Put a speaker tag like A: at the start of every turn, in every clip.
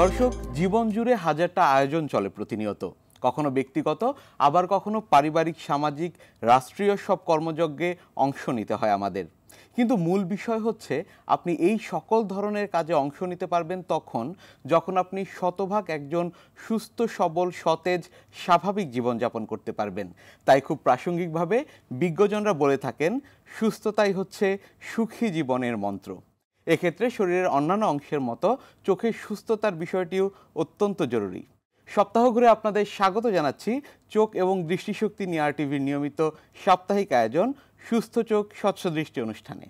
A: দর্শক, জীবন জুড়ে হাজারটা আয়োজন চলে প্রতিনিয়ত, কখনো ব্যক্তিগত, আবার কখনো পারিবারিক, সামাজিক, রাষ্ট্রীয় সব কর্মযজ্ঞে অংশ নিতে হয় আমাদের। কিন্তু মূল বিষয় হচ্ছে আপনি এই সকল ধরনের কাজে অংশ নিতে পারবেন তখন যখন আপনি শতভাগ একজন সুস্থ, সবল, সতেজ, স্বাভাবিক জীবনযাপন করতে পারবেন। তাই খুব প্রাসঙ্গিকভাবে বিজ্ঞজনরা বলে থাকেন, সুস্থতাই হচ্ছে সুখী জীবনের মন্ত্র। এক্ষেত্রে শরীরের অন্যান্য অংশের মতো চোখের সুস্থতার বিষয়টিও অত্যন্ত জরুরি। সপ্তাহ ঘুরে আপনাদের স্বাগত জানাচ্ছি চোখ এবং দৃষ্টিশক্তি নিয়ে আর-টিভির নিয়মিত সাপ্তাহিক আয়োজন সুস্থ চোখ স্বচ্ছ দৃষ্টি অনুষ্ঠানে।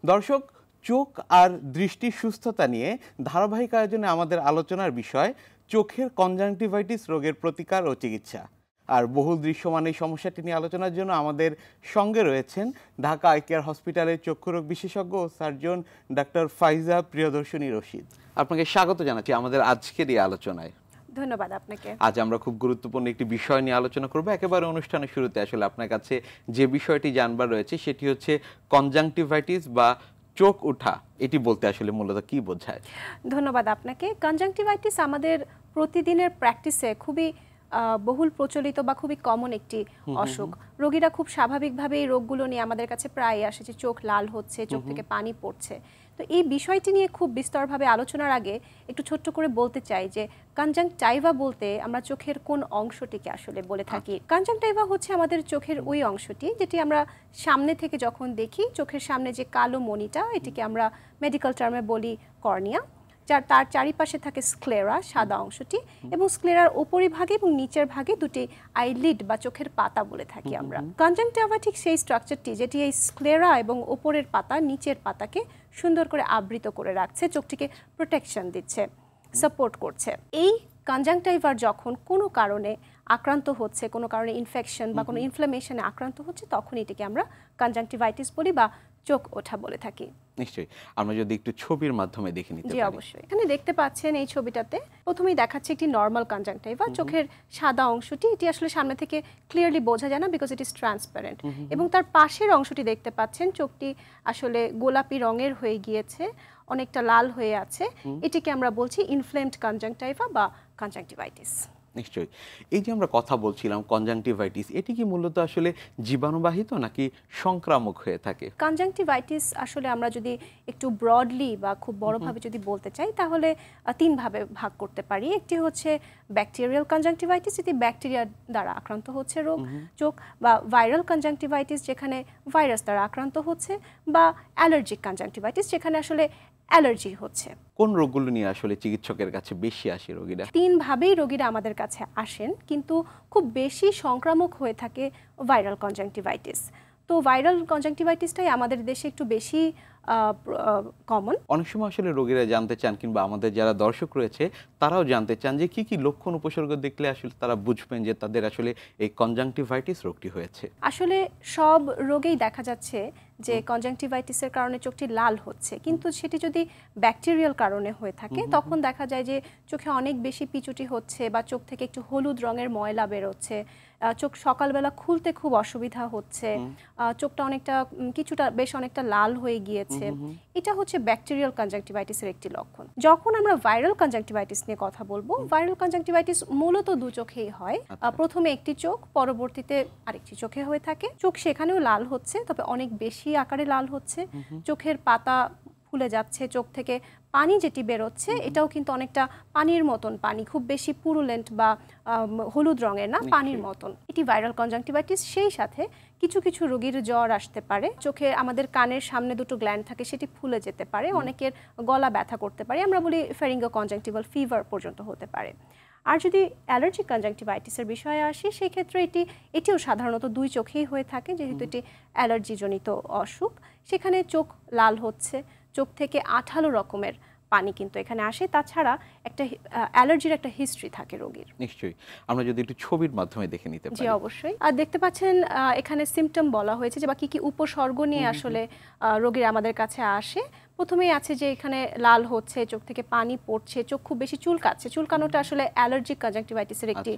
A: দর্শক, চোখ আর দৃষ্টির সুস্থতা নিয়ে ধারাবাহিক আয়োজনে আমাদের আলোচনার বিষয় চোখের কনজাংটিভাইটিস রোগের প্রতিকার ও চিকিৎসা। আর বহুল দৃশ্যমান এই সমস্যাটি নিয়ে আলোচনার জন্য আমাদের সঙ্গে রয়েছেন ঢাকা আই কেয়ার হসপিটালের চক্ষুরোগ বিশেষজ্ঞ ও সার্জন ডাক্তার ফাইজা প্রিয়দর্শনী রশিদ। আপনাকে স্বাগত জানাচ্ছি আমাদের আজকের এই আলোচনায়।
B: ধন্যবাদ আপনাকে।
A: আজ আমরা খুব গুরুত্বপূর্ণ একটি বিষয় নিয়ে আলোচনা করব। একেবারে অনুষ্ঠানের শুরুতে আসলে আপনার কাছে যে বিষয়টি জানবার রয়েছে সেটি হচ্ছে কনজাংটিভাইটিস বা চোখ ওঠা। এটি বলতে আসলে মূলত কি বোঝায়?
B: ধন্যবাদ আপনাকে। কনজাংটিভাইটিস আমাদের প্রতিদিনের প্র্যাকটিসে খুবই বহুল প্রচলিত বা খুবই কমন একটি অসুখ। রোগীরা খুব স্বাভাবিকভাবে এই রোগগুলো নিয়ে আমাদের কাছে প্রায় আসে যে চোখ লাল হচ্ছে, চোখ থেকে পানি পড়ছে। তো এই বিষয়টি নিয়ে খুব বিস্তরভাবে আলোচনার আগে একটু ছোট্ট করে বলতে চাই যে কনজাংটাইভা বলতে আমরা চোখের কোন অংশটিকে আসলে বলে থাকি। কনজাংটাইভা হচ্ছে আমাদের চোখের ওই অংশটি যেটি আমরা সামনে থেকে যখন দেখি, চোখের সামনে যে কালো মণিটা, এটিকে আমরা মেডিকেল টার্মে বলি কর্নিয়া, তার চারিপাশে থাকে স্ক্লেরা, সাদা অংশটি, এবং স্ক্লেরার উপরিভাগে এবং নিচের ভাগে দুটি আইলিড বা চোখের পাতা বলে থাকি আমরা। কনজাংটিভা ঠিক সেই স্ট্রাকচারটি যেটি এই স্ক্লেরা এবং উপরের পাতা নিচের পাতাকে সুন্দর করে আবৃত করে রাখছে, চোখটিকে প্রোটেকশন দিচ্ছে, সাপোর্ট করছে। এই কনজাংটিভার যখন কোনো কারণে আক্রান্ত হচ্ছে, কোনো কারণে ইনফেকশন বা কোনো ইনফ্লামেশনে আক্রান্ত হচ্ছে, তখন এটিকে আমরা কনজাংটিভাইটিস বলি বা চোখ ওঠা বলে থাকি।
A: নিশ্চয়ই, আমরা যদি একটু ছবির মাধ্যমে দেখে নিতে পারি।
B: জি অবশ্যই। এখানে দেখতে পাচ্ছেন এই ছবিটাতে প্রথমেই দেখাচ্ছে একটি নরমাল কনজাংটিভা, চোখের সাদা অংশটি। এটি আসলে সামনে থেকে ক্লিয়ারলি বোঝা যায় না বিকজ ইট ইজ ট্রান্সপারেন্ট। এবং তার পাশের অংশটি দেখতে পাচ্ছেন, চোখটি আসলে গোলাপি রঙের হয়ে গিয়েছে, অনেকটা লাল হয়ে আছে। এটিকে আমরা বলছি ইনফ্লেমড কনজাংটিভা বা কনজাংটিভাইটিস।
A: নিশ্চয়ই। এই যে আমরা কথা বলছিলাম কনজাংটিভাইটিস, এটি কি মূলত আসলে জীবাণুবাহিত নাকি সংক্রামক হয়ে থাকে?
B: কনজাংটিভাইটিস আসলে আমরা যদি একটু ব্রডলি বা খুব বড়ভাবে যদি বলতে চাই তাহলে তিন ভাবে ভাগ করতে পারি। একটি হচ্ছে ব্যাকটেরিয়াল কনজাংটিভাইটিস, যেটি ব্যাকটেরিয়া দ্বারা আক্রান্ত হচ্ছে রোগ চোখ, বা ভাইরাল কনজাংটিভাইটিস যেখানে ভাইরাস দ্বারা আক্রান্ত হচ্ছে, বা অ্যালার্জিক কনজাংটিভাইটিস যেখানে আসলে অ্যালার্জি হচ্ছে।
A: কোন রোগগুলো নিয়ে আসলে চিকিৎসকের কাছে বেশি আসে রোগীরা?
B: তিন ভাবেই রোগীরা আমাদের কাছে আসেন, কিন্তু খুব বেশি সংক্রামক হয়ে থাকে ভাইরাল কনজাংটিভাইটিস। তো ভাইরাল কনজাংটিভাইটিসটাই আমাদের দেশে একটু বেশি কমন।
A: অনেক সময় আসলে রোগীরা জানতে চান, কিংবা আমাদের যারা দর্শক রয়েছে তারাও জানতে চান যে কি কি লক্ষণ উপসর্গ দেখলে আসলে তারা বুঝবেন যে তাদের আসলে এই কনজাংটিভাইটিস রোগটি হয়েছে।
B: আসলে সব রোগেই দেখা যাচ্ছে যে কনজাংটিভাইটিসের কারণে চোখটি লাল হচ্ছে, কিন্তু সেটি যদি ব্যাকটেরিয়াল কারণে হয়ে থাকে তখন দেখা যায় যে চোখে অনেক বেশি পিচুটি হচ্ছে বা চোখ থেকে একটু হলুদ রঙের ময়লা বেরোচ্ছে, চোখ সকালবেলা খুলতে খুব অসুবিধা হচ্ছে, চোখটা অনেকটা কিছুটা বেশ অনেকটা লাল হয়ে গিয়েছে। এটা হচ্ছে ব্যাকটেরিয়াল কনজাংটিভাইটিসের একটি লক্ষণ। যখন আমরা ভাইরাল কনজাংটিভাইটিস নিয়ে কথা বলবো, ভাইরাল কনজাংটিভাইটিস মূলত দু চোখেই হয়। প্রথমে একটি চোখ, পরবর্তীতে আরেকটি চোখে হয়ে থাকে। চোখ সেখানেও লাল হচ্ছে, তবে অনেক বেশি আকারে লাল হচ্ছে, চোখের পাতা ফুলে যাচ্ছে, চোখ থেকে পানি যেটি বেরোচ্ছে এটাও কিন্তু অনেকটা পানির মতন পানি, খুব বেশি পুরুলেন্ট বা হলুদ রঙের না, পানির মতন। এটি ভাইরাল কনজাংটিভাইটিস। সেই সাথে কিছু কিছু রোগীর জ্বর আসতে পারে, চোখে আমাদের কানের সামনে দুটো গ্ল্যান্ড থাকে সেটি ফুলে যেতে পারে, অনেকের গলা ব্যথা করতে পারে, আমরা বলি ফেরিঙ্গো কনজাংটিভাল ফিভার পর্যন্ত হতে পারে। আর যদি অ্যালার্জিক কনজাংটিভাইটিসের বিষয়ে আসি, সেই ক্ষেত্রে এটিও সাধারণত দুই চোখেই হয়ে থাকে, যেহেতু এটি অ্যালার্জিজনিত অসুখ। সেখানে চোখ লাল হচ্ছে, চোখ থেকে আঠালো রকমের পানি কিন্তু এখানে আসে। তাছাড়া একটা অ্যালার্জির একটা হিস্ট্রি থাকে রোগীর।
A: নিশ্চয়ই, আমরা যদি একটু ছবির মাধ্যমে দেখে নিতে পারি।
B: জি অবশ্যই। আর দেখতে পাচ্ছেন এখানে সিমটম বলা হয়েছে যে বা কি কি উপসর্গ নিয়ে আসলে রোগীর আমাদের কাছে আসে। প্রথমেই আছে যে এখানে লাল হচ্ছে, চোখ থেকে পানি পড়ছে, চোখ খুব বেশি চুলকাচ্ছে। চুলকানোটা আসলে অ্যালার্জিক কনজাংটিভাইটিসের একটি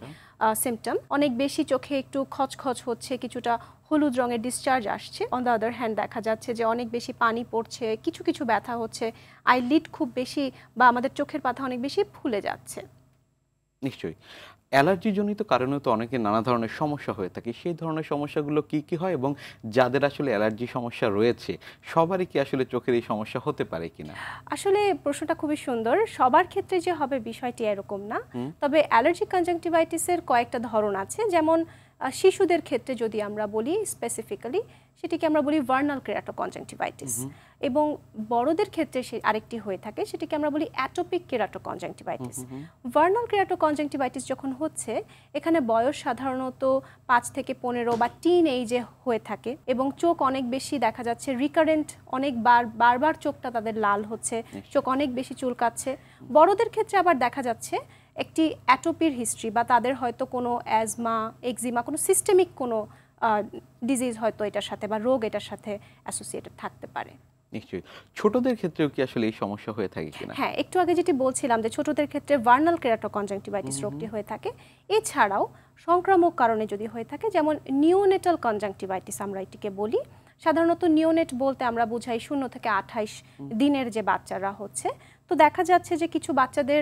B: সিম্পটম। অনেক বেশি চোখে একটু খচখচ হচ্ছে, কিছুটা হলুদ রঙের ডিসচার্জ আসছে। অন দ্য আদার হ্যান্ড দেখা যাচ্ছে যে অনেক বেশি পানি পড়ছে, কিছু কিছু ব্যথা হচ্ছে, আইলিড খুব বেশি বা আমাদের চোখের পাতা অনেক বেশি ফুলে যাচ্ছে।
A: নিশ্চয়ই। অ্যালার্জিজনিত কারণেও তো অনেকের নানা ধরনের সমস্যা হয়ে থাকে। সেই ধরনের সমস্যাগুলো কি, কি হয় এবং যাদের আসলে অ্যালার্জি সমস্যা রয়েছে সবারই কি আসলে চোখের এই সমস্যা হতে পারে কিনা?
B: আসলে প্রশ্নটা খুবই সুন্দর। সবার ক্ষেত্রে যে হবে বিষয়টি এরকম না। তবে অ্যালার্জিক কনজাংটিভাইটিসের কয়েকটা ধরন আছে। যেমন শিশুদের ক্ষেত্রে যদি আমরা বলি স্পেসিফিক্যালি, সেটিকে আমরা বলি ভার্নাল কেরাটোকনজাংটিভাইটিস। এবং বড়দের ক্ষেত্রে আরেকটি হয়ে থাকে, সেটিকে আমরা বলি অ্যাটোপিক কেরাটোকনজাংটিভাইটিস। ভার্নাল কেরাটোকনজাংটিভাইটিস যখন হচ্ছে, এখানে বয়স সাধারণত 5 থেকে 15 বা টিন এইজে হয়ে থাকে এবং চোখ অনেক বেশি দেখা যাচ্ছে রিকারেন্ট, বারবার চোখটা তাদের লাল হচ্ছে, চোখ অনেক বেশি চুলকাচ্ছে। বড়দের ক্ষেত্রে আবার দেখা যাচ্ছে একটি অ্যাটোপির হিস্ট্রি বা তাদের হয়তো কোনো অ্যাজমা, এক্সিমা, কোনো সিস্টেমিক কোনো ডিজিজ হয়তো এটার সাথে বা রোগ এটার সাথে অ্যাসোসিয়েটেড থাকতে পারে।
A: নিশ্চয়ই। ছোটদের ক্ষেত্রেও কি আসলে এই সমস্যা হয়ে থাকে কিনা?
B: হ্যাঁ, একটু আগে যেটি বলছিলাম যে ছোটদের ক্ষেত্রে ভার্নাল কেরাটোকনজাংটিভাইটিস রোগটি হয়ে থাকে। এছাড়াও সংক্রামক কারণে যদি হয়ে থাকে, যেমন নিওনেটাল কনজাংটিভাইটিস আমরা এটিকে বলি। সাধারণত নিওনেট বলতে আমরা বুঝাই 0 থেকে 28 দিনের যে বাচ্চারা হচ্ছে। তো দেখা যাচ্ছে যে কিছু বাচ্চাদের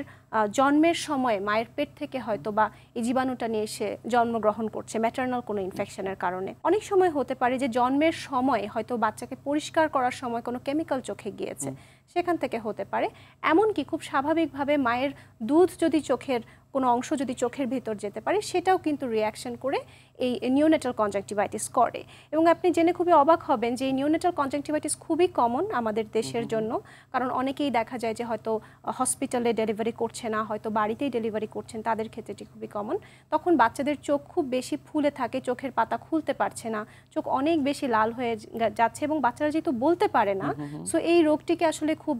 B: জন্মের সময় মায়ের পেট থেকে হয়তো বা এই জীবাণুটা নিয়ে এসে জন্মগ্রহণ করছে ম্যাটারনাল কোনো ইনফেকশনের কারণে। অনেক সময় হতে পারে যে জন্মের সময় হয়তো বাচ্চাকে পরিষ্কার করার সময় কোনো কেমিক্যাল চোখে গিয়েছে, সেখান থেকে হতে পারে। এমনকি খুব স্বাভাবিকভাবে মায়ের দুধ যদি চোখের কোনো অংশ যদি চোখের ভিতর যেতে পারে, সেটাও কিন্তু রিয়াকশন করে এই নিওনেটাল কনজাংটিভাইটিস করে। এবং আপনি জেনে খুবই অবাক হবেন যে এই নিওনেটাল কনজাংটিভাইটিস খুবই কমন আমাদের দেশের জন্য। কারণ অনেকেই দেখা যায় যে হয়তো হসপিটালে ডেলিভারি করছে না, হয়তো বাড়িতেই ডেলিভারি করছেন, তাদের ক্ষেত্রে এটি খুবই কমন। তখন বাচ্চাদের চোখ খুব বেশি ফুলে থাকে, চোখের পাতা খুলতে পারছে না, চোখ অনেক বেশি লাল হয়ে যাচ্ছে এবং বাচ্চারা যেহেতু বলতে পারে না, সো এই রোগটিকে আসলে খুব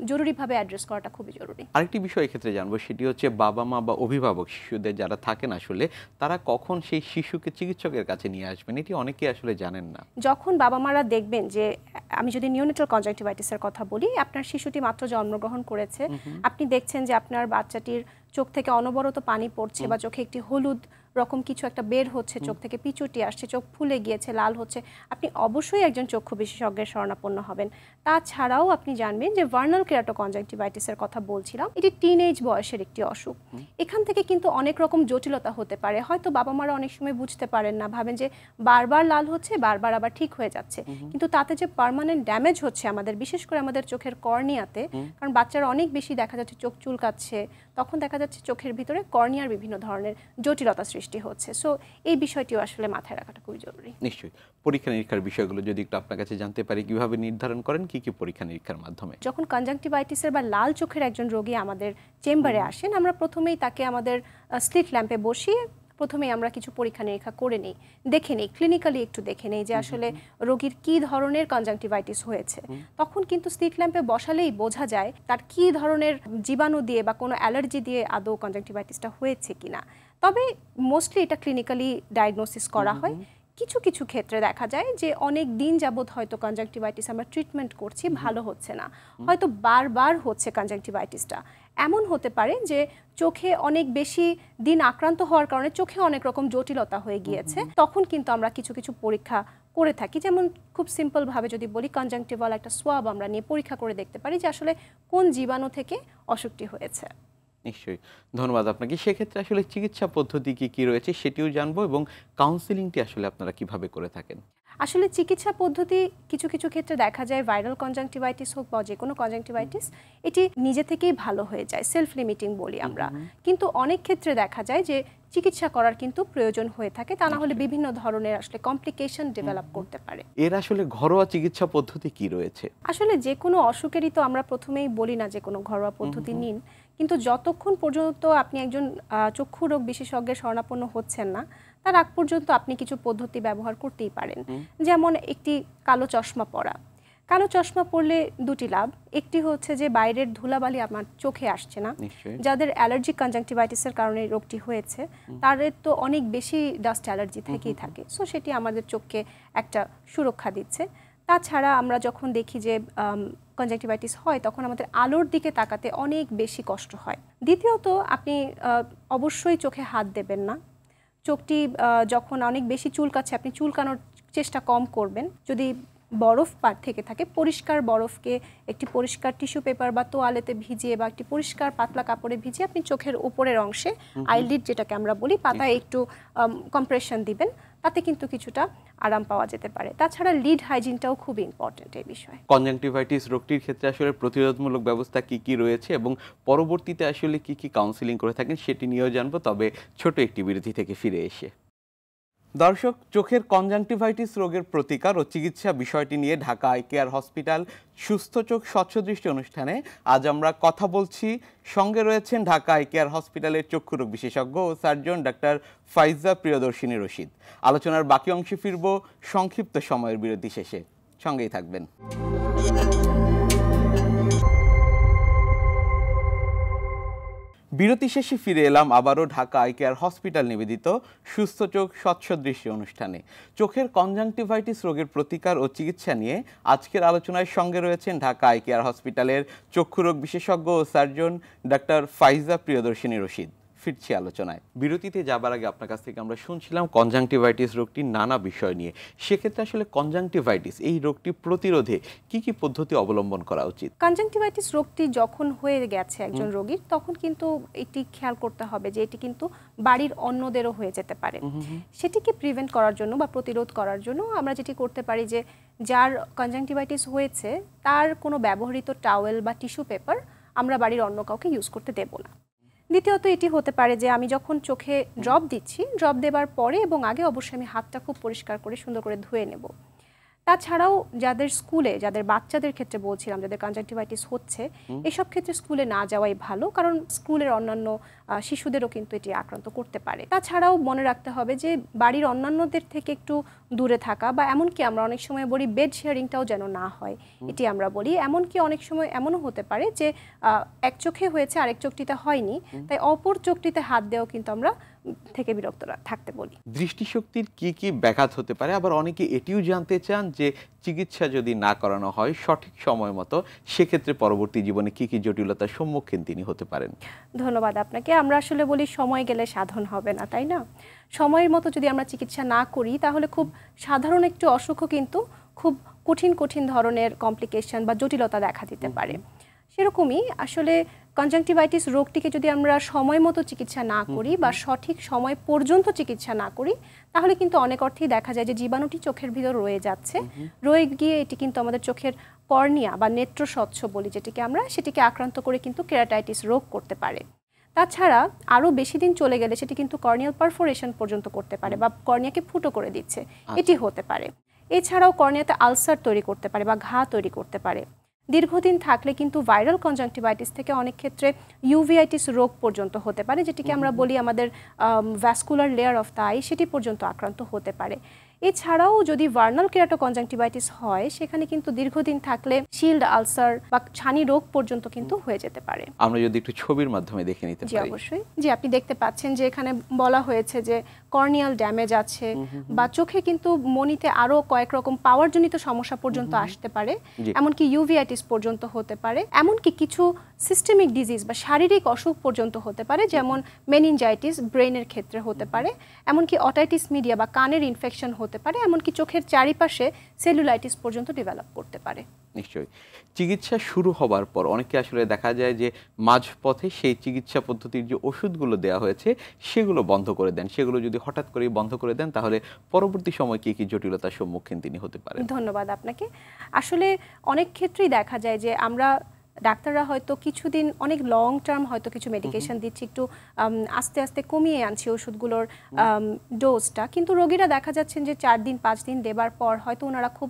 B: জরুরিভাবে অ্যাড্রেস করাটা খুবই জরুরি।
A: আরেকটি বিষয় এক্ষেত্রে জানবো, সেটি হচ্ছে বাবা মা বা অভিভাবক শিশুদের যারা থাকেন আসলে তারা কখন সেই শিশুকে চিকিৎসকের কাছে নিয়ে আসবেন, এটি অনেকেই আসলে জানেন না।
B: যখন বাবা মারা দেখবেন যে, আমি যদি নিওনেটাল কনজাংটিভাইটিসের কথা বলি, আপনার শিশুটি মাত্র জন্মগ্রহণ করেছে, আপনি দেখছেন যে আপনার বাচ্চাটির চোখ থেকে অনবরত পানি পড়ছে বা চোখে একটি হলুদ রকম কিছু একটা বের হচ্ছে, চোখ থেকে পিচুটি আসছে, চোখ ফুলে গিয়েছে, লাল হচ্ছে, আপনি অবশ্যই একজন চক্ষু বিশেষজ্ঞের শরণাপন্ন হবেন। তাছাড়াও আপনি জানবেন যে ভার্নাল কেরাটোকনজাংটিভাইটিসের কথা বলছিলাম, এটি টিনএজ বয়সের একটি অসুখ। এখান থেকে কিন্তু অনেক রকম জটিলতা হতে পারে। হয়তো বাবা মারা অনেক সময় বুঝতে পারেন না, ভাবেন যে বারবার লাল হচ্ছে, বারবার আবার ঠিক হয়ে যাচ্ছে, কিন্তু তাতে যে পার্মানেন্ট ড্যামেজ হচ্ছে আমাদের, বিশেষ করে আমাদের চোখের কর্নিয়াতে, কারণ বাচ্চারা অনেক বেশি দেখা যাচ্ছে চোখ চুলকাচ্ছে, তখন দেখা যাচ্ছে চোখের ভিতরে কর্নিয়ার বিভিন্ন ধরনের জটিলতা সৃষ্টি হচ্ছে। সো এই বিষয়টিও আসলে মাথায় রাখাটা খুবই জরুরি।
A: নিশ্চয়ই। পরীক্ষা নিরীক্ষার বিষয়গুলো যদি একটু আপনার কাছে জানতে পারি, কিভাবে নির্ধারণ করেন, কি কি পরীক্ষা নিরীক্ষার মাধ্যমে?
B: যখন কনজাংটিভাইটিসের বা লাল চোখের একজন রোগী আমাদের চেম্বারে আসেন, আমরা প্রথমেই তাকে আমাদের স্লিট ল্যাম্পে বসিয়ে প্রথমেই আমরা কিছু পরীক্ষা নিরীক্ষা করে নিই, দেখে নিই, ক্লিনিক্যালি একটু দেখে নিই যে আসলে রোগীর কি ধরনের কনজাংটিভাইটিস হয়েছে। তখন কিন্তু স্লিট ল্যাম্পে বসালেই বোঝা যায় তার কি ধরনের জীবাণু দিয়ে বা কোনো অ্যালার্জি দিয়ে আদৌ কনজাংটিভাইটিসটা হয়েছে কিনা। তবে মোস্টলি এটা ক্লিনিক্যালি ডায়াগনোসিস করা হয়। কিছু কিছু ক্ষেত্রে দেখা যায় যে অনেক দিন যাবত হয়তো কনজাংটিভাইটিস আমরা ট্রিটমেন্ট করছি, ভালো হচ্ছে না, হয়তো বারবার হচ্ছে কনজাংটিভাইটিসটা। এমন হতে পারে যে চোখে অনেক বেশি দিন আক্রান্ত হওয়ার কারণে চোখে অনেক রকম জটিলতা হয়ে গিয়েছে, তখন কিন্তু আমরা কিছু কিছু পরীক্ষা করে থাকি। যেমন খুব সিম্পলভাবে যদি বলি, কনজাংটিভাল একটা সোয়াব আমরা নিয়ে পরীক্ষা করে দেখতে পারি যে আসলে কোন জীবাণু থেকে অসুখটি হয়েছে।
A: নিশ্চয়ই, ধন্যবাদ আপনাকে। সেক্ষেত্রে আসলে চিকিৎসা পদ্ধতি কি কি রয়েছে সেটিও জানবো এবং কাউন্সিলিংটি আসলে আপনারা কিভাবে করে থাকেন।
B: আসলে চিকিৎসা পদ্ধতি কিছু কিছু ক্ষেত্রে দেখা যায় ভাইরাল কনজাংটিভাইটিস হোক বা যে কোনো কনজাংটিভাইটিস, এটি নিজে থেকেই ভালো হয়ে যায়, সেলফ লিমিটিং বলি আমরা। কিন্তু অনেক ক্ষেত্রে দেখা যায় যে চিকিৎসা করার কিন্তু প্রয়োজন হয়ে থাকে, তা না হলে বিভিন্ন ধরনের আসলে কমপ্লিকেশন ডেভেলপ করতে পারে।
A: এর আসলে ঘরোয়া চিকিৎসা পদ্ধতি কি রয়েছে?
B: আসলে যে কোনো অসুখেরই তো আমরা প্রথমেই বলি না যে কোনো ঘরোয়া পদ্ধতি নিন, কিন্তু যতক্ষণ পর্যন্ত আপনি একজন চক্ষু রোগ বিশেষজ্ঞের শরণাপন্ন হচ্ছেন না, তার আগ পর্যন্ত আপনি কিছু পদ্ধতি ব্যবহার করতেই পারেন। যেমন একটি কালো চশমা পরা। কালো চশমা পরলে দুটি লাভ, একটি হচ্ছে যে বাইরের ধুলাবালি আমার চোখে আসছে না। যাদের অ্যালার্জিক কনজাংটিভাইটিসের কারণে রোগটি হয়েছে তাদের তো অনেক বেশি ডাস্ট অ্যালার্জি থেকেই থাকে, সো সেটি আমাদের চোখকে একটা সুরক্ষা দিচ্ছে। তাছাড়া আমরা যখন দেখি যে কনজাংটিভাইটিস হয় তখন আমাদের আলোর দিকে তাকাতে অনেক বেশি কষ্ট হয়। দ্বিতীয়ত আপনি অবশ্যই চোখে হাত দেবেন না। চোখটি যখন অনেক বেশি চুলকাচ্ছে আপনি চুলকানোর চেষ্টা কম করবেন। যদি বরফ থেকে থাকে পরিষ্কার বরফকে একটি পরিষ্কার টিস্যু পেপার বা তোয়ালেতে ভিজিয়ে বা একটি পরিষ্কার পাতলা কাপড়ে ভিজিয়ে আপনি চোখের উপরের অংশে আইলিড যেটাকে আমরা বলি পাতায় একটু কম্প্রেশন দিবেন, তাতে কিন্তু কিছুটা আরাম পাওয়া যেতে পারে। তাছাড়া লিড হাইজিনটাও খুব ইম্পর্টেন্ট এই বিষয়ে।
A: কনজাংটিভাইটিস রোগটির ক্ষেত্রে আসলে প্রতিরোধমূলক ব্যবস্থা কি কি রয়েছে এবং পরবর্তীতে আসলে কি কি কাউন্সিলিং করে থাকেন সেটি নিয়েও জানবো, তবে ছোট একটি বিরতি থেকে ফিরে এসে। দর্শক, চোখের কনজাংটিভাইটিস রোগের প্রতিকার ও চিকিৎসা বিষয়টি নিয়ে ঢাকা আই কেয়ার হসপিটাল সুস্থ চোখ স্বচ্ছ দৃষ্টি অনুষ্ঠানে আজ আমরা কথা বলছি। সঙ্গে রয়েছেন ঢাকা আই কেয়ার হসপিটালের চক্ষুরোগ বিশেষজ্ঞ ও সার্জন ডাক্তার ফাইজা প্রিয়দর্শিনী রশিদ। আলোচনার বাকি অংশে ফিরব সংক্ষিপ্ত সময়ের বিরতি শেষে। সঙ্গেই থাকবেন। বিরতি শেষে ফিরে এলাম আবারও ঢাকা আই কেয়ার হসপিটাল নিবেদিত সুস্থ চোখ স্বচ্ছ দৃষ্টি অনুষ্ঠানে। চোখের কনজাংটিভাইটিস রোগের প্রতিকার ও চিকিৎসা নিয়ে আজকের আলোচনায় সঙ্গে রয়েছেন ঢাকা আই কেয়ার হসপিটালের চক্ষুরোগ বিশেষজ্ঞ ও সার্জন ডাক্তার ফাইজা প্রিয়দর্শিনী রশিদ। ফিরছি আলোচনায়। বিরতিতে যাবার আগে আপনার কাছ থেকে আমরা শুনছিলাম কনজাংটিভাইটিস রোগটির নানা বিষয় নিয়ে। সেক্ষেত্রে আসলে কনজাংটিভাইটিস এই রোগটি প্রতিরোধে কি কি পদ্ধতি অবলম্বন করা উচিত?
B: কনজাংটিভাইটিস রোগটি যখন হয়ে গেছে একজন রোগীর, তখন কিন্তু এটি খেয়াল করতে হবে যে এটি কিন্তু বাড়ির অন্যদেরও হয়ে যেতে পারে। সেটিকে প্রিভেন্ট করার জন্য বা প্রতিরোধ করার জন্য আমরা যেটি করতে পারি যে যার কনজাংটিভাইটিস হয়েছে তার কোনো ব্যবহৃত টাওয়েল বা টিস্যু পেপার আমরা বাড়ির অন্য কাউকে ইউজ করতে দেব না। দ্বিতীয়ত এটি হতে পারে যে আমি যখন চোখে ড্রপ দিচ্ছি, ড্রপ দেবার পরে এবং আগে অবশ্যই আমি হাতটা খুব পরিষ্কার করে সুন্দর করে ধুয়ে নেব। তাছাড়াও যাদের স্কুলে, যাদের বাচ্চাদের ক্ষেত্রে বলছিলাম যাদের কনজাংটিভাইটিস হচ্ছে, এসব ক্ষেত্রে স্কুলে না যাওয়াই ভালো, কারণ স্কুলের অন্যান্য শিশুদেরও কিন্তু এটি আক্রান্ত করতে পারে। তাছাড়াও মনে রাখতে হবে যে বাড়ির অন্যান্যদের থেকে একটু দূরে থাকা, বা এমনকি আমরা অনেক সময় বলি বেড শেয়ারিংটাও যেন না হয়, এটি আমরা বলি। এমনকি অনেক সময় এমনও হতে পারে যে এক চোখে হয়েছে আরেক চোখটিতে হয়নি, তাই অপর চোখটিতে হাত দেওয়াও কিন্তু আমরা থেকে বিরক্ত থাকতে বলি।
A: দৃষ্টিশক্তির কি কি ব্যাঘাত হতে পারে? আবার অনেকে এটিও জানতে চান যে চিকিৎসা যদি না করানো হয় সঠিক সময় মতো, সেক্ষেত্রে পরবর্তী জীবনে কি কি জটিলতার সম্মুখীন তিনি হতে পারেন?
B: ধন্যবাদ আপনাকে। আমরা আসলে বলি সময় গেলে সাধন হবে না, তাই না? সময়ের মতো যদি আমরা চিকিৎসা না করি তাহলে খুব সাধারণ একটু অসুখও কিন্তু খুব কঠিন কঠিন ধরনের কমপ্লিকেশন বা জটিলতা দেখা দিতে পারে। সেরকমই আসলে কনজাংটিভাইটিস রোগটিকে যদি আমরা সময় মতো চিকিৎসা না করি বা সঠিক সময় পর্যন্ত চিকিৎসা না করি, তাহলে কিন্তু অনেক অর্থেই দেখা যায় যে জীবাণুটি চোখের ভিতর রয়ে যাচ্ছে, রয়ে গিয়ে এটি কিন্তু আমাদের চোখের কর্নিয়া বা নেত্র স্বচ্ছ বলি যেটিকে আমরা, সেটিকে আক্রান্ত করে কিন্তু কেরাটাইটিস রোগ করতে পারে। তাছাড়া আরও বেশি দিন চলে গেলে সেটি কিন্তু কর্নিয়াল পারফোরেশন পর্যন্ত করতে পারে বা কর্নিয়াকে ফুটো করে দিচ্ছে, এটি হতে পারে। এছাড়াও কর্নিয়াতে আলসার তৈরি করতে পারে বা ঘা তৈরি করতে পারে। দীর্ঘদিন থাকলে কিন্তু ভাইরাল কনজাংটিভাইটিস থেকে অনেক ক্ষেত্রে ইউভিআইটিস রোগ পর্যন্ত হতে পারে, যেটিকে আমরা বলি আমাদের vascular layer of the I, সেটি পর্যন্ত আক্রান্ত হতে পারে। এছাড়াও যদি ভার্নাল কেরাটোকনজাংটিভাইটিস হয়, সেখানে কিন্তু দীর্ঘদিন থাকলে শিল্ড আলসার বা ছানি রোগ পর্যন্ত কিন্তু হয়ে যেতে পারে।
A: আমরা যদি একটু ছবির মাধ্যমে দেখে নিতে পারি।
B: জি অবশ্যই। জি, আপনি দেখতে পাচ্ছেন যে এখানে বলা হয়েছে যে কর্নিয়াল ড্যামেজ আছে, বা চোখে কিন্তু মনিতে আরো কয়েক রকম পাওয়ারজনিত সমস্যা পর্যন্ত আসতে পারে, এমনকি ইউভিআইটিস পর্যন্ত হতে পারে, এমনকি কিছু সিস্টেমিক ডিজিজ বা শারীরিক অসুখ পর্যন্ত হতে পারে, যেমন মেনিনজাইটিস ব্রেনের ক্ষেত্রে হতে পারে, এমনকি অটাইটিস মিডিয়া বা কানের ইনফেকশন হতে পারে, এমনকি চোখের চারিপাশে সেলুলাইটিস পর্যন্ত ডেভেলপ করতে পারে।
A: নিশ্চয়ই। চিকিৎসা শুরু হবার পর অনেকে আসলে দেখা যায় যে মাঝপথে সেই চিকিৎসা পদ্ধতির যে ওষুধগুলো দেওয়া হয়েছে সেগুলো বন্ধ করে দেন। সেগুলো যদি হঠাৎ করে বন্ধ করে দেন তাহলে পরবর্তী সময় কি কি জটিলতার সম্মুখীন তিনি হতে পারেন?
B: ধন্যবাদ আপনাকে। আসলে অনেক ক্ষেত্রেই দেখা যায় যে আমরা ডাক্তাররা হয়তো কিছুদিন অনেক লং টার্ম হয়তো কিছু মেডিকেশন দিচ্ছি, একটু আস্তে আস্তে কমিয়ে আনছি ওষুধগুলোর ডোজটা, কিন্তু রোগীরা দেখা যাচ্ছেন যে 4 দিন 5 দিন দেবার পর হয়তো ওনারা খুব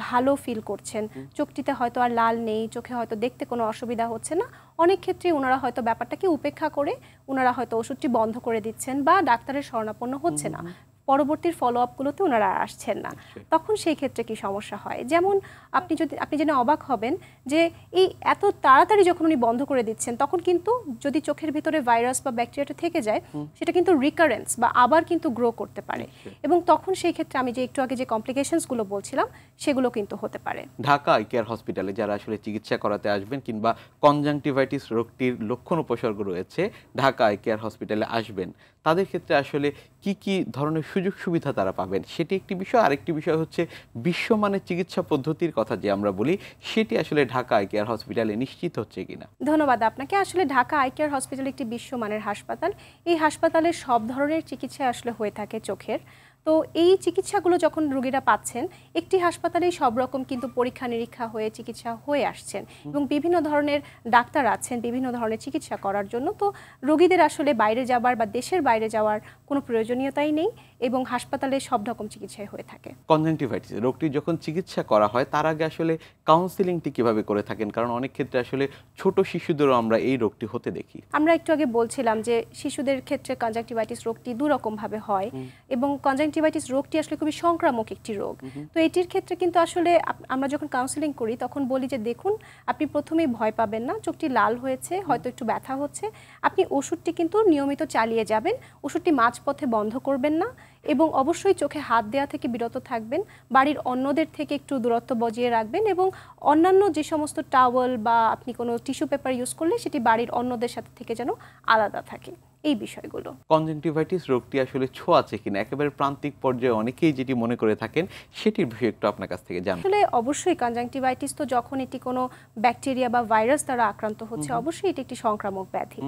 B: ভালো ফিল করছেন, চোখটিতে হয়তো আর লাল নেই, চোখে হয়তো দেখতে কোনো অসুবিধা হচ্ছে না। অনেক ক্ষেত্রে ওনারা হয়তো ব্যাপারটাকে উপেক্ষা করে ওনারা হয়তো ওষুধটি বন্ধ করে দিচ্ছেন বা ডাক্তারের শরণাপন্ন হচ্ছে না। পরবর্তীর ফলো আপগুলোতে ওনারা আর আসছেন না। তখন সেই ক্ষেত্রে কি সমস্যা হয়? যেমন আপনি জেনে অবাক হবেন যে এই এত তাড়াতাড়ি যখন উনি বন্ধ করে দিচ্ছেন, তখন কিন্তু যদি চোখের ভিতরে ভাইরাস বা ব্যাকটেরিয়াটা থেকে যায়, সেটা কিন্তু রিকারেন্স বা আবার কিন্তু গ্রো করতে পারে, এবং তখন সেই ক্ষেত্রে আমি যে একটু আগে যে কমপ্লিকেশনসগুলো বলছিলাম সেগুলো কিন্তু হতে পারে।
A: ঢাকা আই কেয়ার হসপিটালে যারা আসলে চিকিৎসা করাতে আসবেন কিংবা কনজাংটিভাইটিস রোগটির লক্ষণ উপসর্গ রয়েছে ঢাকা আই কেয়ার হসপিটালে আসবেন, তাদের ক্ষেত্রে আসলে কি কি ধরনের সুযোগ সুবিধা তারা পাবেন সেটি একটি বিষয়। আরেকটি বিষয় হচ্ছে বিশ্বমানের চিকিৎসা পদ্ধতির কথা যে আমরা বলি, সেটি আসলে ঢাকা আই কেয়ার হসপিটালে নিশ্চিত হচ্ছে কিনা।
B: ধন্যবাদ আপনাকে। আসলে ঢাকা আই কেয়ার হসপিটাল একটি বিশ্বমানের হাসপাতাল। এই হাসপাতালে সব ধরনের চিকিৎসা আসলে হয়ে থাকে চোখের। তো এই চিকিৎসাগুলো যখন রোগীরা পাচ্ছেন, একটি হাসপাতালেই সব রকম কিন্তু পরীক্ষা নিরীক্ষা হয়ে চিকিৎসা হয়ে আসছেন, এবং বিভিন্ন ধরনের ডাক্তার আছেন বিভিন্ন ধরনের চিকিৎসা করার জন্য। তো রোগীদের আসলে বাইরে যাবার বা দেশের বাইরে যাওয়ার কোনো প্রয়োজনীয়তাই নেই, এবং হাসপাতালে সব রকম চিকিৎসাই হয়ে থাকে।
A: কনজাংটিভাইটিস রোগটি যখন চিকিৎসা করা হয় তার আগে আসলে কাউন্সিলিংটি কিভাবে করে থাকেন? কারণ অনেক ক্ষেত্রে আসলে ছোট শিশুদেরও আমরা এই রোগটি হতে দেখি।
B: আমরা একটু আগে বলছিলাম যে শিশুদের ক্ষেত্রে কনজাংটিভাইটিস রোগটি দুরকম ভাবে হয়, এবং কনজাংটিভাইটিস রোগটি আসলে খুবই সংক্রামক একটি রোগ। তো এটির ক্ষেত্রে কিন্তু আসলে আমরা যখন কাউন্সিলিং করি তখন বলি যে দেখুন, আপনি প্রথমেই ভয় পাবেন না, চোখটি লাল হয়েছে, হয়তো একটু ব্যথা হচ্ছে, আপনি ওষুধটি কিন্তু নিয়মিত চালিয়ে যাবেন, ওষুধটি মাঝপথে বন্ধ করবেন না, এবং অবশ্যই চোখে হাত দেওয়া থেকে বিরত থাকবেন, বাড়ির অন্যদের থেকে একটু দূরত্ব বজিয়ে রাখবেন, এবং অন্যান্য যে সমস্ত টাওয়েল বা আপনি কোনো টিস্যু পেপার ইউজ করলে সেটি বাড়ির অন্যদের সাথে থেকে যেন আলাদা থাকে, এই বিষয়গুলো।
A: কনজাংটিভাইটিস রোগটি আসলে ছোঁয়াচে কিনা, একেবারে প্রান্তিক পর্যায়ে অনেকেই যেটি মনে করে থাকেন, সেটির বিষয়ে একটু আপনার কাছ থেকে জানব।
B: আসলে অবশ্যই কনজাংটিভাইটিস তো যখন এটি কোনো ব্যাকটেরিয়া বা ভাইরাস দ্বারা আক্রান্ত হচ্ছে, অবশ্যই এটি একটি সংক্রামক ব্যাধি।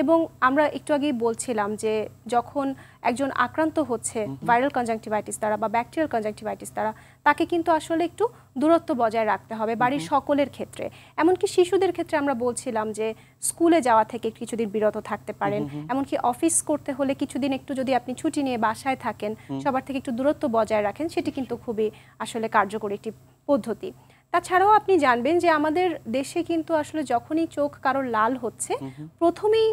B: এবং আমরা একটু আগেই বলছিলাম যে যখন একজন আক্রান্ত হচ্ছে ভাইরাল কনজাংটিভাইটিস দ্বারা বা ব্যাকটেরিয়াল কনজাংটিভাইটিস দ্বারা, তাকে কিন্তু আসলে একটু দূরত্ব বজায় রাখতে হবে বাড়ির সকলের ক্ষেত্রে। এমনকি শিশুদের ক্ষেত্রে আমরা বলছিলাম যে স্কুলে যাওয়া থেকে কিছুদিন বিরত থাকতে পারেন, এমনকি অফিস করতে হলে কিছুদিন একটু যদি আপনি ছুটি নিয়ে বাসায় থাকেন, সবার থেকে একটু দূরত্ব বজায় রাখেন, সেটি কিন্তু খুবই আসলে কার্যকরী একটি পদ্ধতি। তাছাড়াও আপনি জানবেন যে আমাদের দেশে কিন্তু আসলে যখনই চোখ কারোর লাল হচ্ছে, প্রথমেই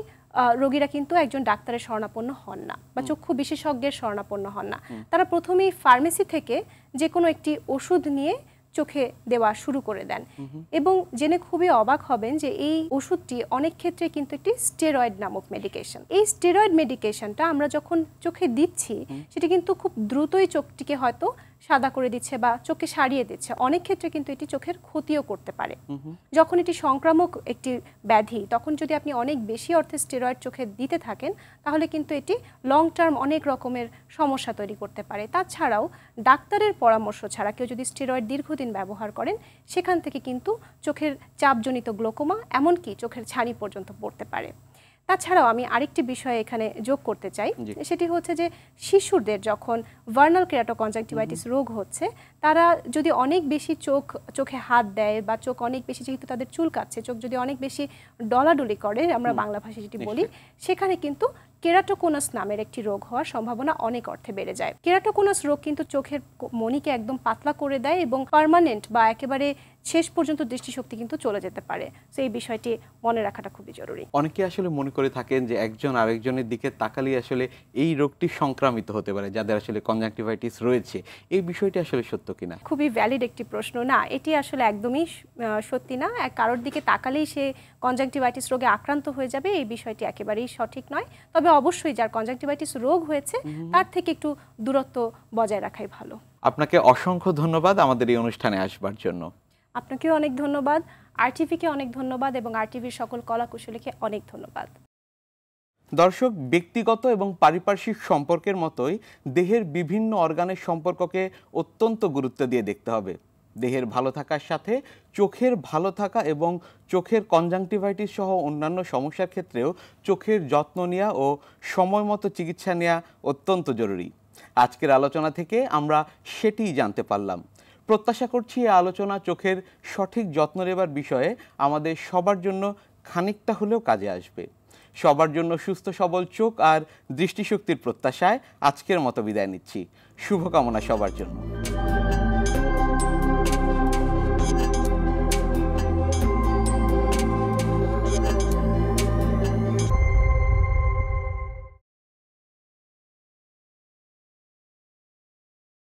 B: রোগীরা কিন্তু একজন ডাক্তারের শরণাপন্ন হন না বা চক্ষু বিশেষজ্ঞের শরণাপন্ন হন না। তারা প্রথমেই ফার্মেসি থেকে যে কোনো একটি ওষুধ নিয়ে চোখে দেওয়া শুরু করে দেন, এবং জেনে খুবই অবাক হবেন যে এই ওষুধটি অনেক ক্ষেত্রে কিন্তু একটি স্টেরয়েড নামক মেডিকেশন। এই স্টেরয়েড মেডিকেশনটা আমরা যখন চোখে দিচ্ছি, সেটি কিন্তু খুব দ্রুতই চোখটিকে হয়তো সাদা করে দিচ্ছে বা চোখে সারিয়ে দিচ্ছে, অনেক ক্ষেত্রে কিন্তু এটি চোখের ক্ষতিও করতে পারে। যখন এটি সংক্রামক একটি ব্যাধি, তখন যদি আপনি অনেক বেশি অর্থে স্টেরয়েড চোখে দিতে থাকেন, তাহলে কিন্তু এটি লং টার্ম অনেক রকমের সমস্যা তৈরি করতে পারে। তাছাড়াও ডাক্তারের পরামর্শ ছাড়া কেউ যদি স্টেরয়েড দীর্ঘদিন ব্যবহার করেন, সেখান থেকে কিন্তু চোখের চাপজনিত গ্লোকোমা, এমনকি চোখের ছানি পর্যন্ত পড়তে পারে। তাছাড়াও আমি আরেকটি বিষয় এখানে যোগ করতে চাই, সেটি হচ্ছে যে শিশুদের যখন ভার্নাল কেরাটোকনজাংটিভাইটিস রোগ হচ্ছে, তারা যদি অনেক বেশি চোখে হাত দেয় বা চোখ অনেক বেশি, যেহেতু তাদের চুলকাচ্ছে, চোখ যদি অনেক বেশি ডলাডলি করে, আমরা বাংলা ভাষায় যেটি বলি, সেখানে কিন্তু কেরাটোকোনাস নামের একটি রোগ হওয়ার সম্ভাবনা অনেক অর্থে বেড়ে যায়। কেরাটোকোনাস রোগ কিন্তু চোখের মণিকে একদম পাতলা করে দেয় এবং পার্মানেন্ট বা একেবারে শেষ পর্যন্ত দৃষ্টিশক্তি কিন্তু চলে যেতে পারে। তো এই বিষয়টি মনে রাখাটা খুবই জরুরি।
A: অনেকে আসলে মনে করে থাকেন যে একজন আরেকজনের দিকে তাকালেই আসলে এই রোগটি সংক্রামিত হতে পারে, যাদের আসলে কনজাংটিভাইটিস রয়েছে। এই বিষয়টি আসলে সত্য কিনা?
B: খুবই ভ্যালিড একটি প্রশ্ন। না, এটি আসলে একদমই সত্যি না। কারোর দিকে তাকালেই সে কনজাংটিভাইটিস রোগে আক্রান্ত হয়ে যাবে, এই বিষয়টি একেবারেই সঠিক নয়। তবে অবশ্যই যার কনজাংটিভাইটিস রোগ হয়েছে, তার থেকে একটু দূরত্ব বজায় রাখাই ভালো।
A: আপনাকে অসংখ্য ধন্যবাদ আমাদের এই অনুষ্ঠানে আসবার জন্য।
B: আপনাকেও অনেক ধন্যবাদ, আরটিভিকে অনেক ধন্যবাদ, এবং আরটিভির সকল কলাকুশলীকে অনেক ধন্যবাদ।
A: দর্শক, ব্যক্তিগত এবং পারিপার্শ্বিক সম্পর্কের মতোই দেহের বিভিন্ন অর্গানের সম্পর্ককে অত্যন্ত গুরুত্ব দিয়ে দেখতে হবে। দেহের ভালো থাকার সাথে চোখের ভালো থাকা এবং চোখের কনজাংটিভাইটিস সহ অন্যান্য সমস্যার ক্ষেত্রেও চোখের যত্ন নেওয়া ও সময় মতো চিকিৎসা নেওয়া অত্যন্ত জরুরি। আজকের আলোচনা থেকে আমরা সেটিই জানতে পারলাম। প্রত্যাশা করছি এই আলোচনা চোখের সঠিক যত্ন নেবার বিষয়ে আমাদের সবার জন্য খানিকটা হলেও কাজে আসবে। সবার জন্য সুস্থ সবল চোখ আর দৃষ্টিশক্তির প্রত্যাশায় আজকের মতো বিদায় নিচ্ছি। শুভকামনা সবার জন্য।